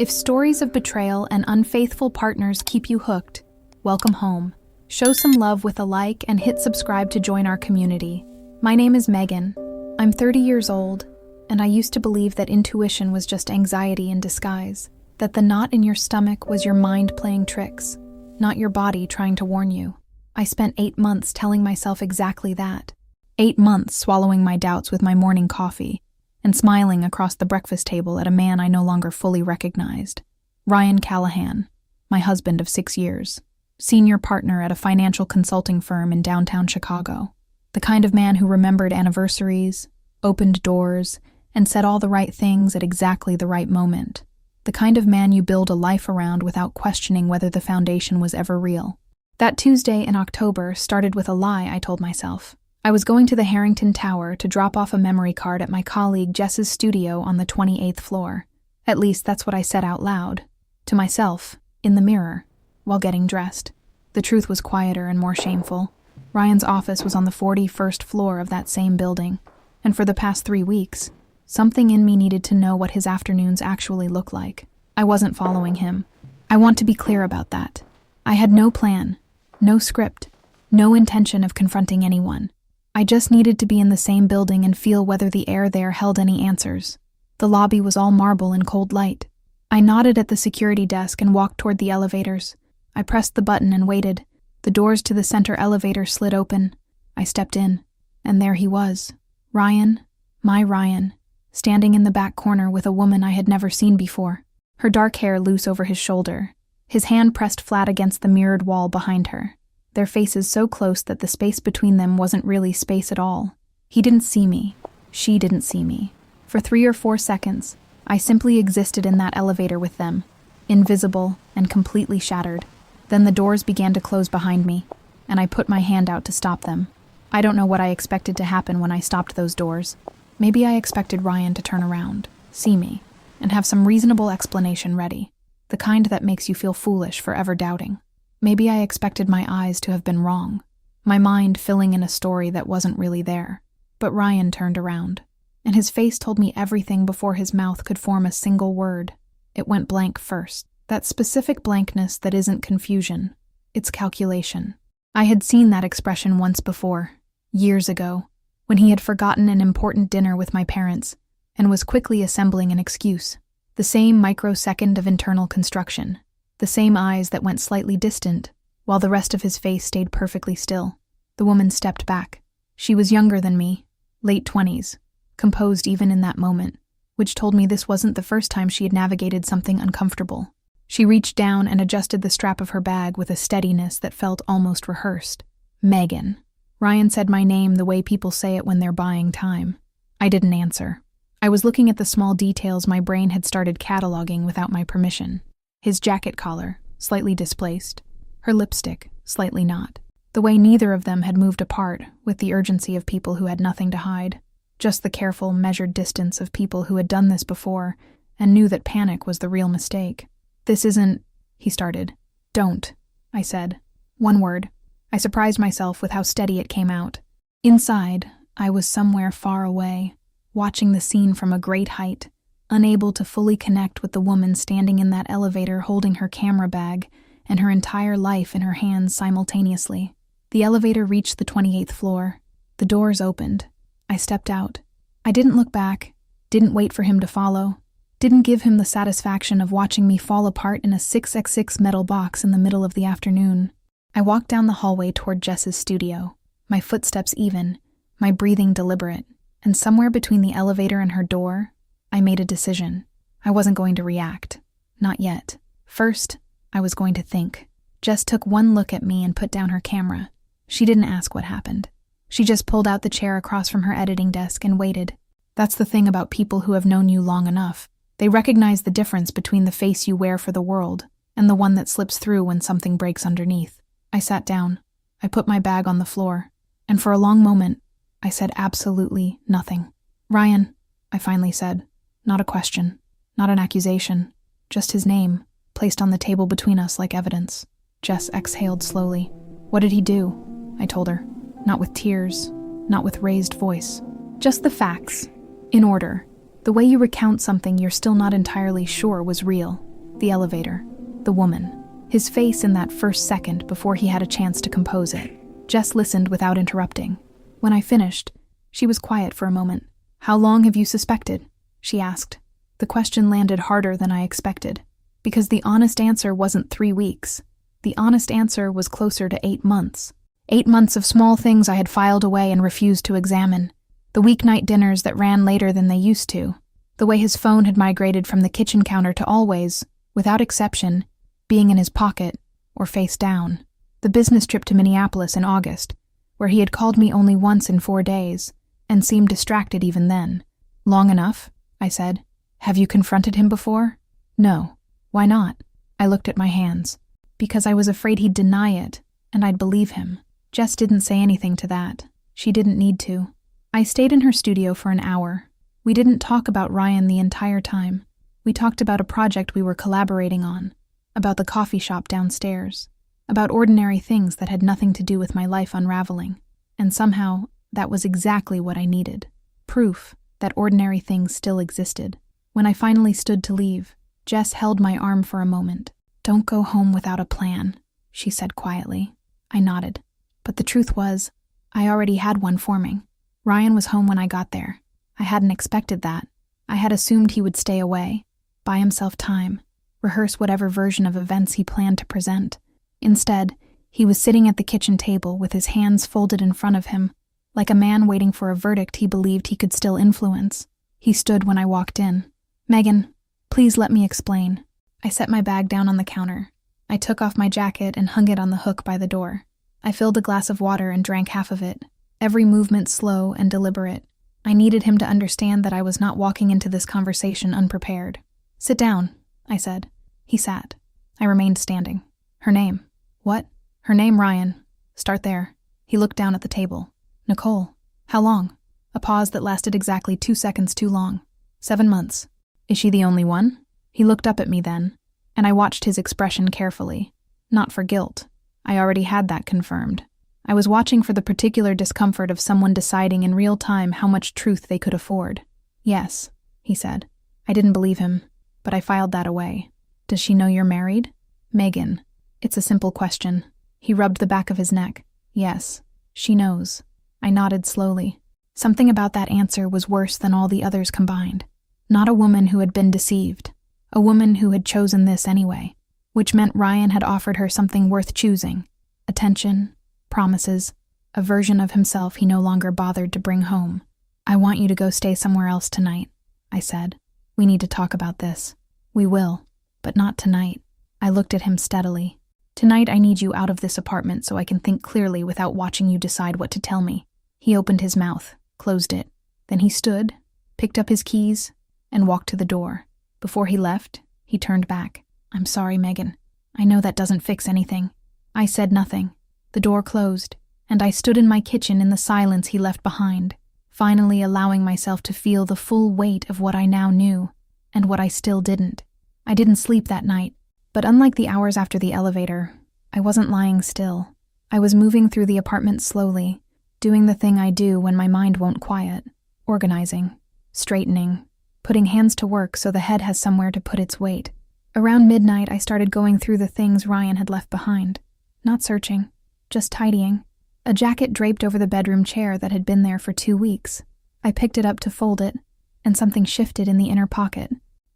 If stories of betrayal and unfaithful partners keep you hooked, welcome home. Show some love with a like and hit subscribe to join our community. My name is Megan. I'm 30 years old, and I used to believe that intuition was just anxiety in disguise, that the knot in your stomach was your mind playing tricks, not your body trying to warn you. I spent 8 months telling myself exactly that. 8 months swallowing my doubts with my morning coffee and smiling across the breakfast table at a man I no longer fully recognized. Ryan Callahan, my husband of 6 years, senior partner at a financial consulting firm in downtown Chicago. The kind of man who remembered anniversaries, opened doors, and said all the right things at exactly the right moment. The kind of man you build a life around without questioning whether the foundation was ever real. That Tuesday in October started with a lie I told myself. I was going to the Harrington Tower to drop off a memory card at my colleague Jess's studio on the 28th floor. At least that's what I said out loud, to myself, in the mirror, while getting dressed. The truth was quieter and more shameful. Ryan's office was on the 41st floor of that same building, and for the past 3 weeks, something in me needed to know what his afternoons actually look like. I wasn't following him. I want to be clear about that. I had no plan, no script, no intention of confronting anyone. I just needed to be in the same building and feel whether the air there held any answers. The lobby was all marble and cold light. I nodded at the security desk and walked toward the elevators. I pressed the button and waited. The doors to the center elevator slid open. I stepped in, and there he was. Ryan, my Ryan, standing in the back corner with a woman I had never seen before, her dark hair loose over his shoulder, his hand pressed flat against the mirrored wall behind her. Their faces so close that the space between them wasn't really space at all. He didn't see me. She didn't see me. For 3 or 4 seconds, I simply existed in that elevator with them, invisible and completely shattered. Then the doors began to close behind me, and I put my hand out to stop them. I don't know what I expected to happen when I stopped those doors. Maybe I expected Ryan to turn around, see me, and have some reasonable explanation ready, the kind that makes you feel foolish for ever doubting. Maybe I expected my eyes to have been wrong, my mind filling in a story that wasn't really there. But Ryan turned around, and his face told me everything before his mouth could form a single word. It went blank first, that specific blankness that isn't confusion, it's calculation. I had seen that expression once before, years ago, when he had forgotten an important dinner with my parents and was quickly assembling an excuse. The same microsecond of internal construction. The same eyes that went slightly distant, while the rest of his face stayed perfectly still. The woman stepped back. She was younger than me, late 20s, composed even in that moment, which told me this wasn't the first time she had navigated something uncomfortable. She reached down and adjusted the strap of her bag with a steadiness that felt almost rehearsed. Megan. Ryan said my name the way people say it when they're buying time. I didn't answer. I was looking at the small details my brain had started cataloging without my permission. His jacket collar, slightly displaced. Her lipstick, slightly not. The way neither of them had moved apart, with the urgency of people who had nothing to hide. Just the careful, measured distance of people who had done this before and knew that panic was the real mistake. This isn't, he started. Don't, I said. One word. I surprised myself with how steady it came out. Inside, I was somewhere far away, watching the scene from a great height, unable to fully connect with the woman standing in that elevator holding her camera bag and her entire life in her hands simultaneously. The elevator reached the 28th floor. The doors opened. I stepped out. I didn't look back, didn't wait for him to follow, didn't give him the satisfaction of watching me fall apart in a 6x6 metal box in the middle of the afternoon. I walked down the hallway toward Jess's studio, my footsteps even, my breathing deliberate, and somewhere between the elevator and her door, I made a decision. I wasn't going to react. Not yet. First, I was going to think. Jess took one look at me and put down her camera. She didn't ask what happened. She just pulled out the chair across from her editing desk and waited. That's the thing about people who have known you long enough. They recognize the difference between the face you wear for the world and the one that slips through when something breaks underneath. I sat down. I put my bag on the floor. And for a long moment, I said absolutely nothing. Ryan, I finally said. Not a question, not an accusation, just his name, placed on the table between us like evidence. Jess exhaled slowly. What did he do? I told her. Not with tears, not with raised voice. Just the facts, in order. The way you recount something you're still not entirely sure was real. The elevator. The woman. His face in that first second before he had a chance to compose it. Jess listened without interrupting. When I finished, she was quiet for a moment. "How long have you suspected?" she asked. The question landed harder than I expected, because the honest answer wasn't 3 weeks. The honest answer was closer to 8 months. 8 months of small things I had filed away and refused to examine. The weeknight dinners that ran later than they used to. The way his phone had migrated from the kitchen counter to always, without exception, being in his pocket or face down. The business trip to Minneapolis in August, where he had called me only once in 4 days, and seemed distracted even then. "Long enough," I said. "Have you confronted him before?" "No." "Why not?" I looked at my hands. "Because I was afraid he'd deny it, and I'd believe him." Jess didn't say anything to that. She didn't need to. I stayed in her studio for an hour. We didn't talk about Ryan the entire time. We talked about a project we were collaborating on, about the coffee shop downstairs, about ordinary things that had nothing to do with my life unraveling. And somehow, that was exactly what I needed. Proof that ordinary things still existed. When I finally stood to leave, Jess held my arm for a moment. "Don't go home without a plan," she said quietly. I nodded. But the truth was, I already had one forming. Ryan was home when I got there. I hadn't expected that. I had assumed he would stay away, buy himself time, rehearse whatever version of events he planned to present. Instead, he was sitting at the kitchen table with his hands folded in front of him, like a man waiting for a verdict he believed he could still influence. He stood when I walked in. "Megan, please let me explain." I set my bag down on the counter. I took off my jacket and hung it on the hook by the door. I filled a glass of water and drank half of it, every movement slow and deliberate. I needed him to understand that I was not walking into this conversation unprepared. "Sit down," I said. He sat. I remained standing. "Her name?" "What?" "Her name, Ryan. Start there." He looked down at the table. "Nicole." "How long?" A pause that lasted exactly 2 seconds too long. 7 months. "Is she the only one?" He looked up at me then, and I watched his expression carefully. Not for guilt. I already had that confirmed. I was watching for the particular discomfort of someone deciding in real time how much truth they could afford. "Yes," he said. I didn't believe him, but I filed that away. "Does she know you're married?" "Megan. It's a simple question." He rubbed the back of his neck. "Yes, she knows." I nodded slowly. Something about that answer was worse than all the others combined. Not a woman who had been deceived. A woman who had chosen this anyway, which meant Ryan had offered her something worth choosing. Attention, promises, a version of himself he no longer bothered to bring home. "I want you to go stay somewhere else tonight," I said. "We need to talk about this." "We will, but not tonight." I looked at him steadily. "Tonight I need you out of this apartment so I can think clearly without watching you decide what to tell me." He opened his mouth, closed it. Then he stood, picked up his keys, and walked to the door. Before he left, he turned back. "I'm sorry, Megan. I know that doesn't fix anything." I said nothing. The door closed, and I stood in my kitchen in the silence he left behind, finally allowing myself to feel the full weight of what I now knew, and what I still didn't. I didn't sleep that night, but unlike the hours after the elevator, I wasn't lying still. I was moving through the apartment slowly, doing the thing I do when my mind won't quiet, organizing, straightening, putting hands to work so the head has somewhere to put its weight. Around midnight, I started going through the things Ryan had left behind. Not searching, just tidying. A jacket draped over the bedroom chair that had been there for 2 weeks. I picked it up to fold it, and something shifted in the inner pocket.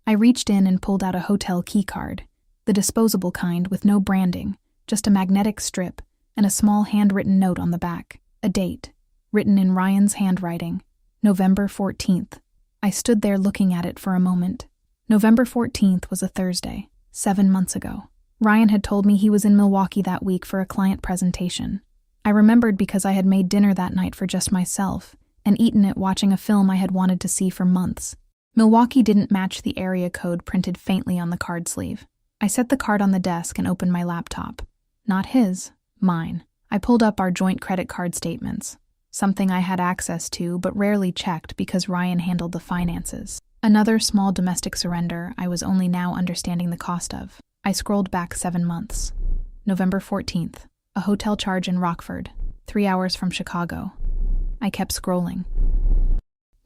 I reached in and pulled out a hotel key card, the disposable kind with no branding, just a magnetic strip and a small handwritten note on the back, a date, written in Ryan's handwriting, November 14th. I stood there looking at it for a moment. November 14th was a Thursday, 7 months ago. Ryan had told me he was in Milwaukee that week for a client presentation. I remembered because I had made dinner that night for just myself and eaten it watching a film I had wanted to see for months. Milwaukee didn't match the area code printed faintly on the card sleeve. I set the card on the desk and opened my laptop. Not his, mine. I pulled up our joint credit card statements, something I had access to but rarely checked because Ryan handled the finances. Another small domestic surrender I was only now understanding the cost of. I scrolled back 7 months. November 14th, a hotel charge in Rockford, 3 hours from Chicago. I kept scrolling.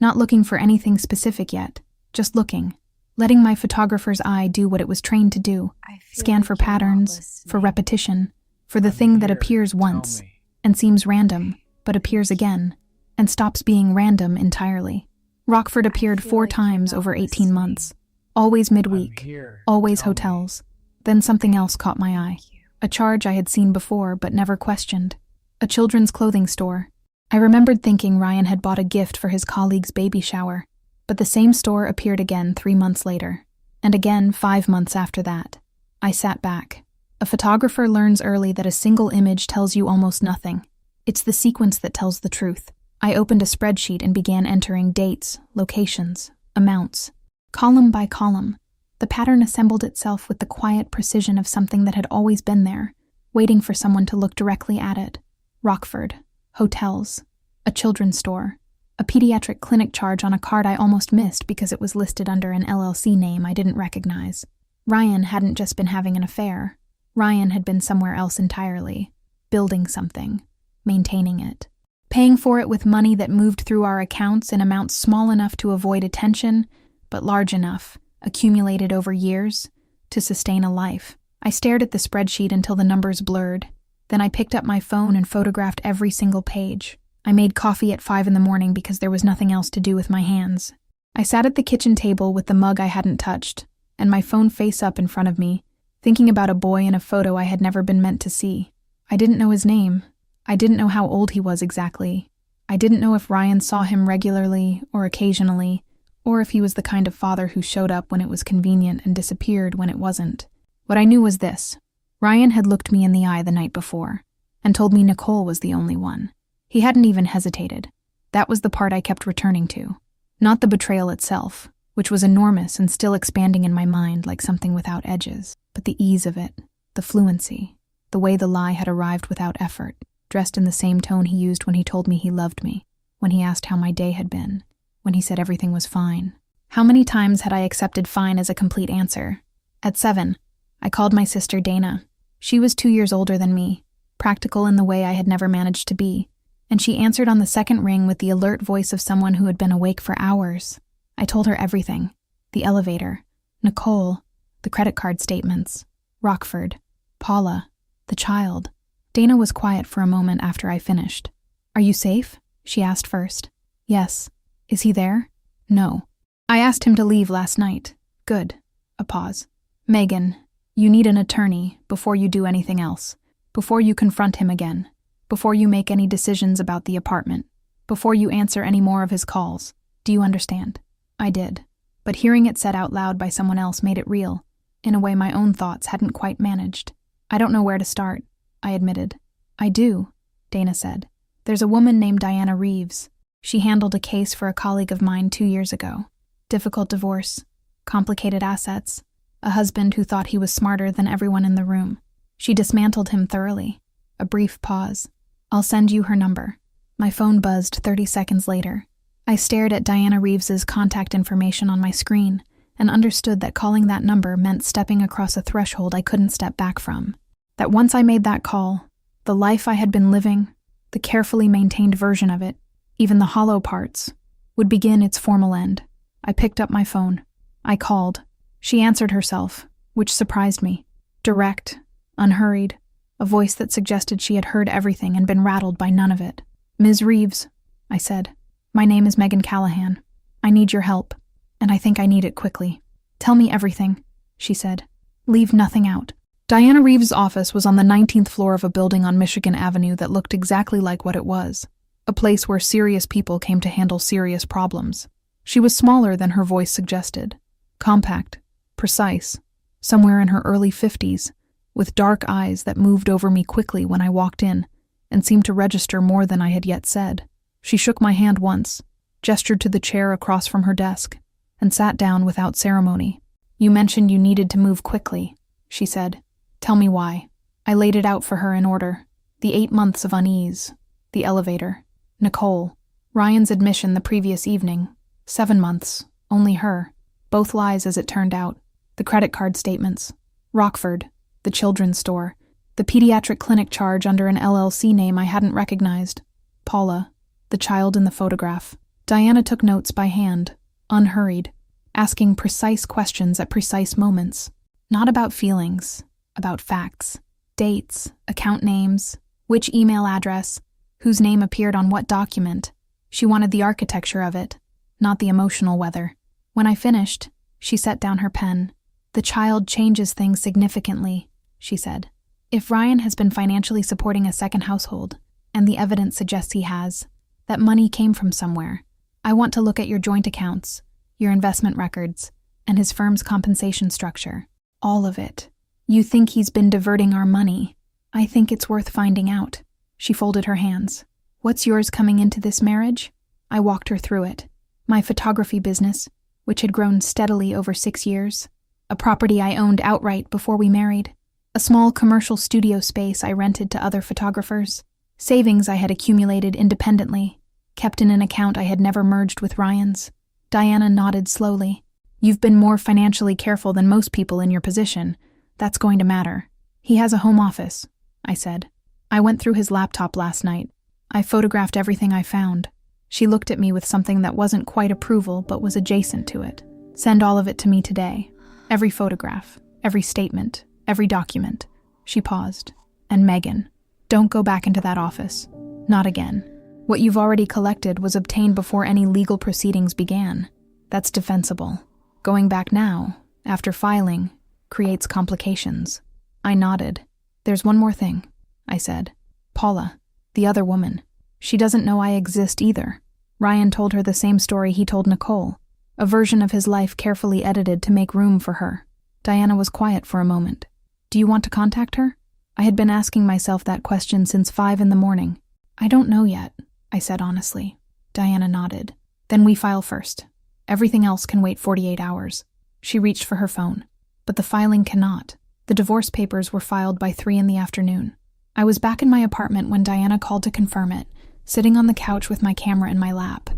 Not looking for anything specific yet, just looking letting my photographer's eye do what it was trained to do, scan for patterns, for repetition, for the thing that appears once and seems random, but appears again, and stops being random entirely. Rockford appeared 4 times over 18 months, always midweek, always hotels. Then something else caught my eye, a charge I had seen before but never questioned, a children's clothing store. I remembered thinking Ryan had bought a gift for his colleague's baby shower, but the same store appeared again 3 months later, and again 5 months after that. I sat back. A photographer learns early that a single image tells you almost nothing. It's the sequence that tells the truth. I opened a spreadsheet and began entering dates, locations, amounts. Column by column, the pattern assembled itself with the quiet precision of something that had always been there, waiting for someone to look directly at it. Rockford, hotels, a children's store, a pediatric clinic charge on a card I almost missed because it was listed under an LLC name I didn't recognize. Ryan hadn't just been having an affair. Ryan had been somewhere else entirely, building something, maintaining it, paying for it with money that moved through our accounts in amounts small enough to avoid attention, but large enough, accumulated over years, to sustain a life. I stared at the spreadsheet until the numbers blurred. Then I picked up my phone and photographed every single page. I made coffee at 5 in the morning because there was nothing else to do with my hands. I sat at the kitchen table with the mug I hadn't touched, and my phone face up in front of me, thinking about a boy in a photo I had never been meant to see. I didn't know his name. I didn't know how old he was exactly. I didn't know if Ryan saw him regularly or occasionally, or if he was the kind of father who showed up when it was convenient and disappeared when it wasn't. What I knew was this: Ryan had looked me in the eye the night before and told me Nicole was the only one. He hadn't even hesitated. That was the part I kept returning to. Not the betrayal itself, which was enormous and still expanding in my mind like something without edges, but the ease of it, the fluency, the way the lie had arrived without effort, dressed in the same tone he used when he told me he loved me, when he asked how my day had been, when he said everything was fine. How many times had I accepted fine as a complete answer? At 7, I called my sister Dana. She was 2 years older than me, practical in the way I had never managed to be, and she answered on the second ring with the alert voice of someone who had been awake for hours. I told her everything: the elevator, Nicole, the credit card statements, Rockford, Paula, the child. Dana was quiet for a moment after I finished. "Are you safe?" she asked first. "Yes." "Is he there?" "No." "I asked him to leave last night." "Good." A pause. "Megan, you need an attorney before you do anything else, before you confront him again, before you make any decisions about the apartment, before you answer any more of his calls. Do you understand?" I did, but hearing it said out loud by someone else made it real, in a way my own thoughts hadn't quite managed. "I don't know where to start," I admitted. "I do," Dana said. "There's a woman named Diana Reeves. She handled a case for a colleague of mine 2 years ago. Difficult divorce, complicated assets, a husband who thought he was smarter than everyone in the room. She dismantled him thoroughly." A brief pause. "I'll send you her number." My phone buzzed 30 seconds later. I stared at Diana Reeves's contact information on my screen and understood that calling that number meant stepping across a threshold I couldn't step back from. That once I made that call, the life I had been living, the carefully maintained version of it, even the hollow parts, would begin its formal end. I picked up my phone. I called. She answered herself, which surprised me. Direct, unhurried, a voice that suggested she had heard everything and been rattled by none of it. "Ms. Reeves," I said. "My name is Megan Callahan. I need your help, and I think I need it quickly." "Tell me everything," she said. "Leave nothing out." Diana Reeves' office was on the 19th floor of a building on Michigan Avenue that looked exactly like what it was, a place where serious people came to handle serious problems. She was smaller than her voice suggested, compact, precise, somewhere in her early 50s, with dark eyes that moved over me quickly when I walked in and seemed to register more than I had yet said. She shook my hand once, gestured to the chair across from her desk, and sat down without ceremony. "You mentioned you needed to move quickly," she said. "Tell me why." I laid it out for her in order. The 8 months of unease, the elevator, Nicole, Ryan's admission the previous evening, 7 months, only her, both lies as it turned out, the credit card statements, Rockford, the children's store, the pediatric clinic charge under an LLC name I hadn't recognized, Paula, the child in the photograph. Diana took notes by hand, unhurried, asking precise questions at precise moments. Not about feelings, about facts, dates, account names, which email address, whose name appeared on what document. She wanted the architecture of it, not the emotional weather. When I finished, she set down her pen. "The child changes things significantly," she said. "If Ryan has been financially supporting a second household, and the evidence suggests he has, that money came from somewhere. I want to look at your joint accounts, your investment records, and his firm's compensation structure. All of it. You think he's been diverting our money. I think it's worth finding out." She folded her hands. "What's yours coming into this marriage?" I walked her through it. My photography business, which had grown steadily over 6 years. A property I owned outright before we married. A small commercial studio space I rented to other photographers. Savings I had accumulated independently, kept in an account I had never merged with Ryan's. Diana nodded slowly. "You've been more financially careful than most people in your position. That's going to matter. He has a home office," I said. "I went through his laptop last night. I photographed everything I found." She looked at me with something that wasn't quite approval but was adjacent to it. "Send all of it to me today. Every photograph, every statement, every document." She paused. "And Megan, don't go back into that office. Not again. What you've already collected was obtained before any legal proceedings began. That's defensible. Going back now, after filing, creates complications." I nodded. "There's one more thing," I said. "Paula, the other woman. She doesn't know I exist either. Ryan told her the same story he told Nicole, a version of his life carefully edited to make room for her." Diana was quiet for a moment. "Do you want to contact her?" I had been asking myself that question since 5 a.m. "I don't know yet," I said honestly. Diana nodded. "Then we file first. Everything else can wait 48 hours. She reached for her phone. But the filing cannot. The divorce papers were filed by 3 p.m. I was back in my apartment when Diana called to confirm it, sitting on the couch with my camera in my lap.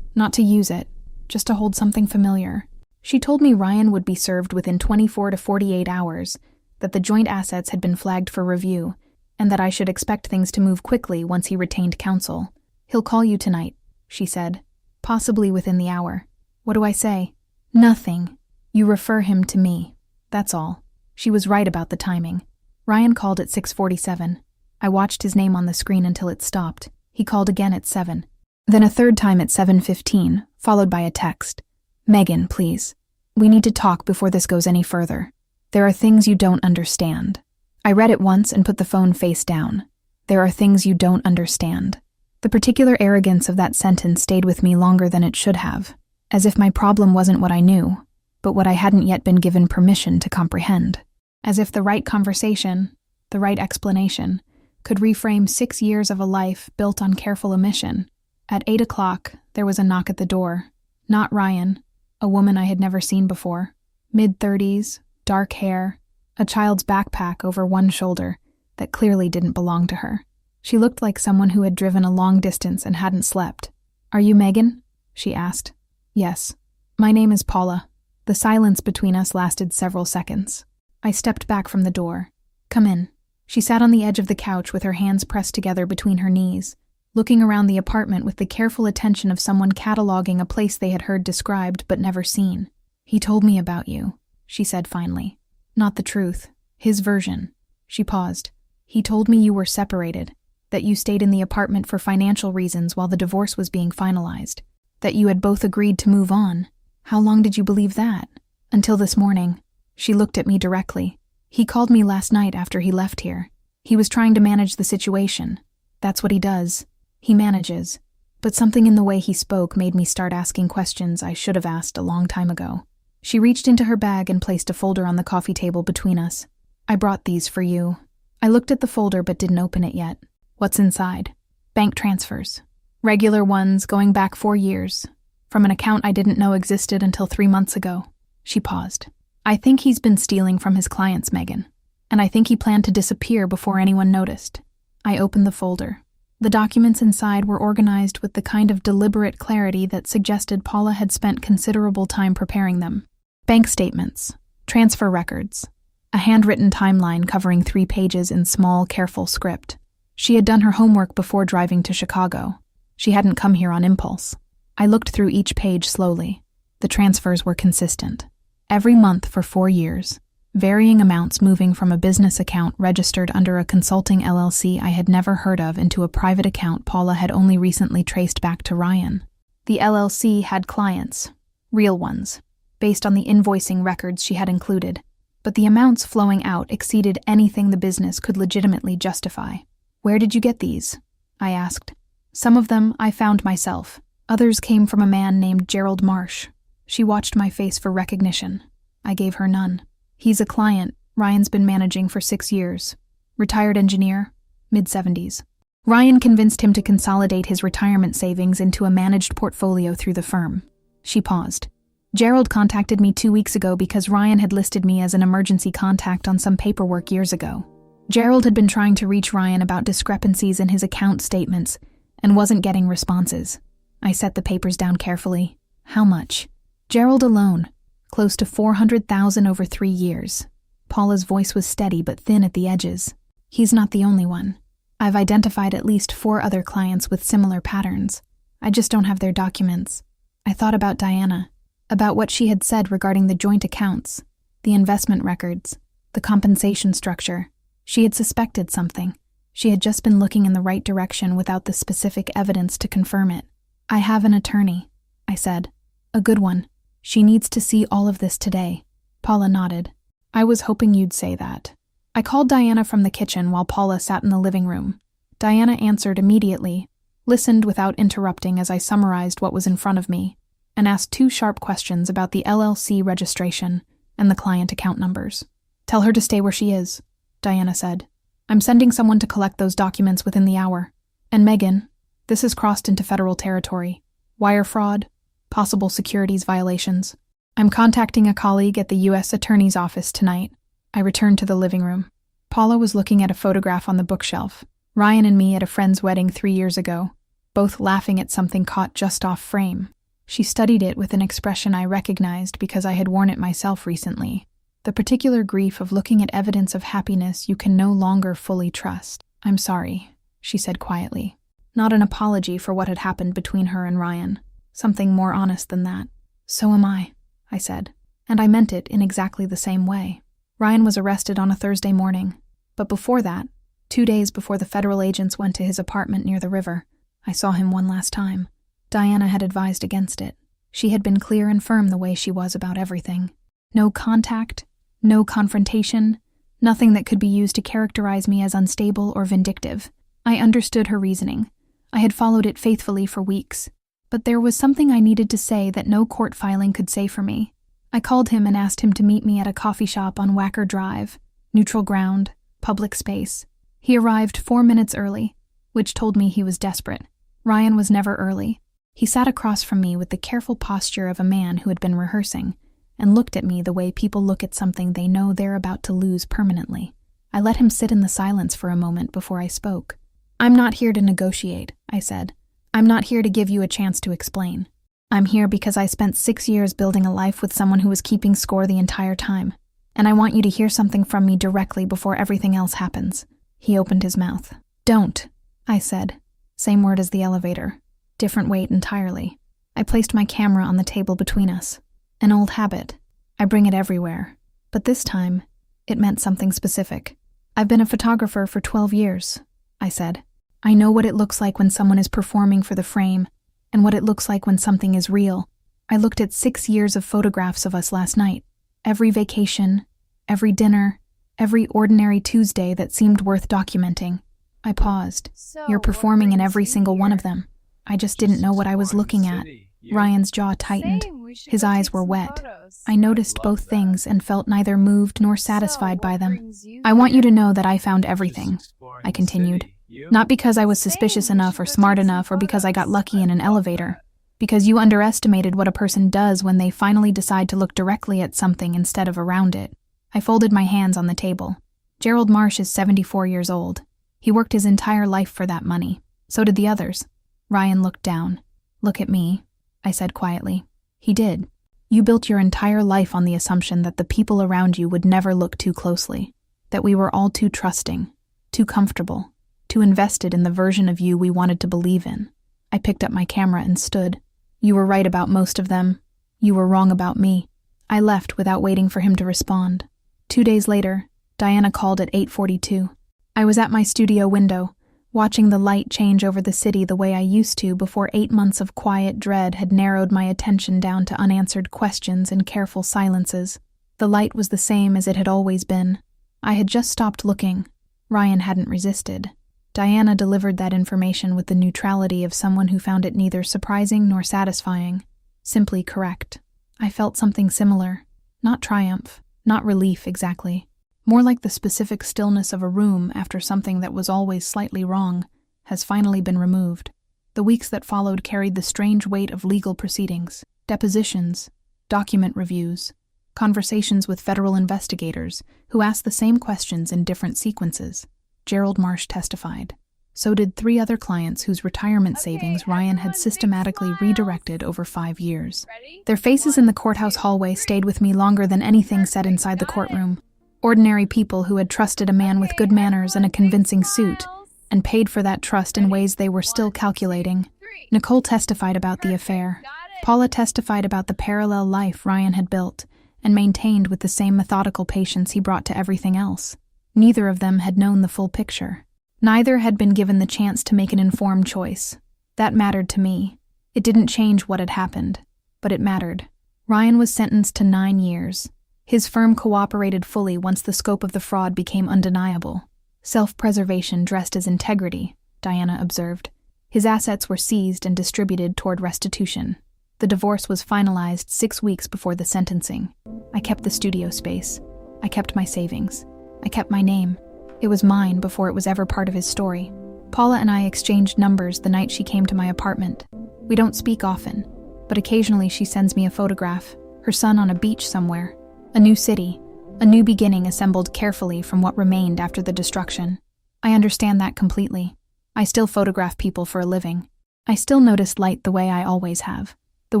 Not to use it, just to hold something familiar. She told me Ryan would be served within 24 to 48 hours, that the joint assets had been flagged for review, and that I should expect things to move quickly once he retained counsel. "He'll call you tonight," she said, "possibly within the hour." What do I say? Nothing. You refer him to me. That's all. She was right about the timing. Ryan called at 6:47. I watched his name on the screen until it stopped. He called again at 7. Then a third time at 7:15, followed by a text. "Megan, please. We need to talk before this goes any further. There are things you don't understand." I read it once and put the phone face down. There are things you don't understand. The particular arrogance of that sentence stayed with me longer than it should have, as if my problem wasn't what I knew, but what I hadn't yet been given permission to comprehend. As if the right conversation, the right explanation, could reframe 6 years of a life built on careful omission. At 8 o'clock, there was a knock at the door. Not Ryan, a woman I had never seen before. Mid-30s, dark hair, a child's backpack over one shoulder that clearly didn't belong to her. She looked like someone who had driven a long distance and hadn't slept. "Are you Megan?" she asked. "Yes. My name is Paula." The silence between us lasted several seconds. I stepped back from the door. "Come in." She sat on the edge of the couch with her hands pressed together between her knees, looking around the apartment with the careful attention of someone cataloging a place they had heard described but never seen. "He told me about you," she said finally. "Not the truth. His version." She paused. "He told me you were separated, that you stayed in the apartment for financial reasons while the divorce was being finalized, that you had both agreed to move on. How long did you believe that?" "Until this morning." She looked at me directly. "He called me last night after he left here. He was trying to manage the situation. That's what he does. He manages." But something in the way he spoke made me start asking questions I should have asked a long time ago. She reached into her bag and placed a folder on the coffee table between us. "I brought these for you." I looked at the folder but didn't open it yet. "What's inside?" "Bank transfers. Regular ones going back 4 years. From an account I didn't know existed until 3 months ago." She paused. "I think he's been stealing from his clients, Megan. And I think he planned to disappear before anyone noticed." I opened the folder. The documents inside were organized with the kind of deliberate clarity that suggested Paula had spent considerable time preparing them. Bank statements, transfer records, a handwritten timeline covering 3 pages in small, careful script. She had done her homework before driving to Chicago. She hadn't come here on impulse. I looked through each page slowly. The transfers were consistent. Every month for 4 years, varying amounts moving from a business account registered under a consulting LLC I had never heard of into a private account Paula had only recently traced back to Ryan. The LLC had clients, real ones, based on the invoicing records she had included, but the amounts flowing out exceeded anything the business could legitimately justify. "Where did you get these?" I asked. "Some of them I found myself. Others came from a man named Gerald Marsh." She watched my face for recognition. I gave her none. "He's a client Ryan's been managing for 6 years. Retired engineer, mid-70s. Ryan convinced him to consolidate his retirement savings into a managed portfolio through the firm." She paused. "Gerald contacted me 2 weeks ago because Ryan had listed me as an emergency contact on some paperwork years ago. Gerald had been trying to reach Ryan about discrepancies in his account statements and wasn't getting responses." I set the papers down carefully. "How much?" "Gerald alone, close to $400,000 over 3 years. Paula's voice was steady but thin at the edges. "He's not the only one. I've identified at least 4 other clients with similar patterns. I just don't have their documents." I thought about Diana, about what she had said regarding the joint accounts, the investment records, the compensation structure. She had suspected something. She had just been looking in the right direction without the specific evidence to confirm it. "I have an attorney," I said. "A good one. She needs to see all of this today." Paula nodded. "I was hoping you'd say that." I called Diana from the kitchen while Paula sat in the living room. Diana answered immediately, listened without interrupting as I summarized what was in front of me, and asked 2 sharp questions about the LLC registration and the client account numbers. "Tell her to stay where she is," Diana said. "I'm sending someone to collect those documents within the hour. And Megan, this has crossed into federal territory. Wire fraud, possible securities violations. I'm contacting a colleague at the U.S. Attorney's Office tonight." I returned to the living room. Paula was looking at a photograph on the bookshelf. Ryan and me at a friend's wedding 3 years ago, both laughing at something caught just off frame. She studied it with an expression I recognized because I had worn it myself recently. The particular grief of looking at evidence of happiness you can no longer fully trust. "I'm sorry," she said quietly. Not an apology for what had happened between her and Ryan. Something more honest than that. "So am I said. And I meant it in exactly the same way. Ryan was arrested on a Thursday morning. But before that, 2 days before the federal agents went to his apartment near the river, I saw him one last time. Diana had advised against it. She had been clear and firm the way she was about everything. No contact, no confrontation, nothing that could be used to characterize me as unstable or vindictive. I understood her reasoning. I had followed it faithfully for weeks. But there was something I needed to say that no court filing could say for me. I called him and asked him to meet me at a coffee shop on Wacker Drive, neutral ground, public space. He arrived 4 minutes early, which told me he was desperate. Ryan was never early. He sat across from me with the careful posture of a man who had been rehearsing, and looked at me the way people look at something they know they're about to lose permanently. I let him sit in the silence for a moment before I spoke. "I'm not here to negotiate," I said. "I'm not here to give you a chance to explain. I'm here because I spent 6 years building a life with someone who was keeping score the entire time, and I want you to hear something from me directly before everything else happens." He opened his mouth. "Don't," I said. Same word as the elevator. Different weight entirely. I placed my camera on the table between us. An old habit. I bring it everywhere. But this time, it meant something specific. "I've been a photographer for 12 years, I said. "I know what it looks like when someone is performing for the frame, and what it looks like when something is real. I looked at 6 years of photographs of us last night. Every vacation, every dinner, every ordinary Tuesday that seemed worth documenting." I paused. "You're performing in every single one of them." I just didn't know what I was looking at. Ryan's jaw tightened. His eyes were wet. I noticed both things and felt neither moved nor satisfied by them. "I want you to know that I found everything," I continued. "Not because I was suspicious enough or smart enough or because I got lucky in an elevator. Because you underestimated what a person does when they finally decide to look directly at something instead of around it." I folded my hands on the table. "Gerald Marsh is 74 years old. He worked his entire life for that money. So did the others." Ryan looked down. "Look at me," I said quietly. "He did. You built your entire life on the assumption that the people around you would never look too closely, that we were all too trusting, too comfortable, too invested in the version of you we wanted to believe in." I picked up my camera and stood. "You were right about most of them. You were wrong about me. I left without waiting for him to respond. 2 days later, Diana called at 8:42. I was at my studio window, watching the light change over the city the way I used to before 8 months of quiet dread had narrowed my attention down to unanswered questions and careful silences. The light was the same as it had always been. I had just stopped looking. Ryan hadn't resisted. Diana delivered that information with the neutrality of someone who found it neither surprising nor satisfying, simply correct. I felt something similar. Not triumph, not relief exactly. More like the specific stillness of a room after something that was always slightly wrong has finally been removed. The weeks that followed carried the strange weight of legal proceedings, depositions, document reviews, conversations with federal investigators who asked the same questions in different sequences. Gerald Marsh testified. So did 3 other clients whose retirement savings Ryan had systematically redirected over 5 years. Their faces in the courthouse hallway stayed with me longer than anything said inside the courtroom. Ordinary people who had trusted a man with good manners and a convincing suit, and paid for that trust in ways they were still calculating. Nicole testified about the affair. Paula testified about the parallel life Ryan had built, and maintained with the same methodical patience he brought to everything else. Neither of them had known the full picture. Neither had been given the chance to make an informed choice. That mattered to me. It didn't change what had happened, but it mattered. Ryan was sentenced to 9 years. His firm cooperated fully once the scope of the fraud became undeniable. Self-preservation dressed as integrity, Diana observed. His assets were seized and distributed toward restitution. The divorce was finalized 6 weeks before the sentencing. I kept the studio space. I kept my savings. I kept my name. It was mine before it was ever part of his story. Paula and I exchanged numbers the night she came to my apartment. We don't speak often, but occasionally she sends me a photograph, her son on a beach somewhere. A new city, a new beginning assembled carefully from what remained after the destruction. I understand that completely. I still photograph people for a living. I still notice light the way I always have, the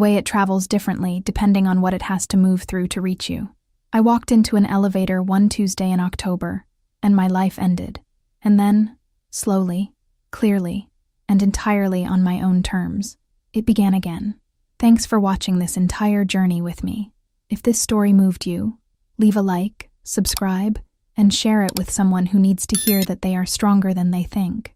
way it travels differently depending on what it has to move through to reach you. I walked into an elevator one Tuesday in October, and my life ended. And then, slowly, clearly, and entirely on my own terms, it began again. Thanks for watching this entire journey with me. If this story moved you, leave a like, subscribe, and share it with someone who needs to hear that they are stronger than they think.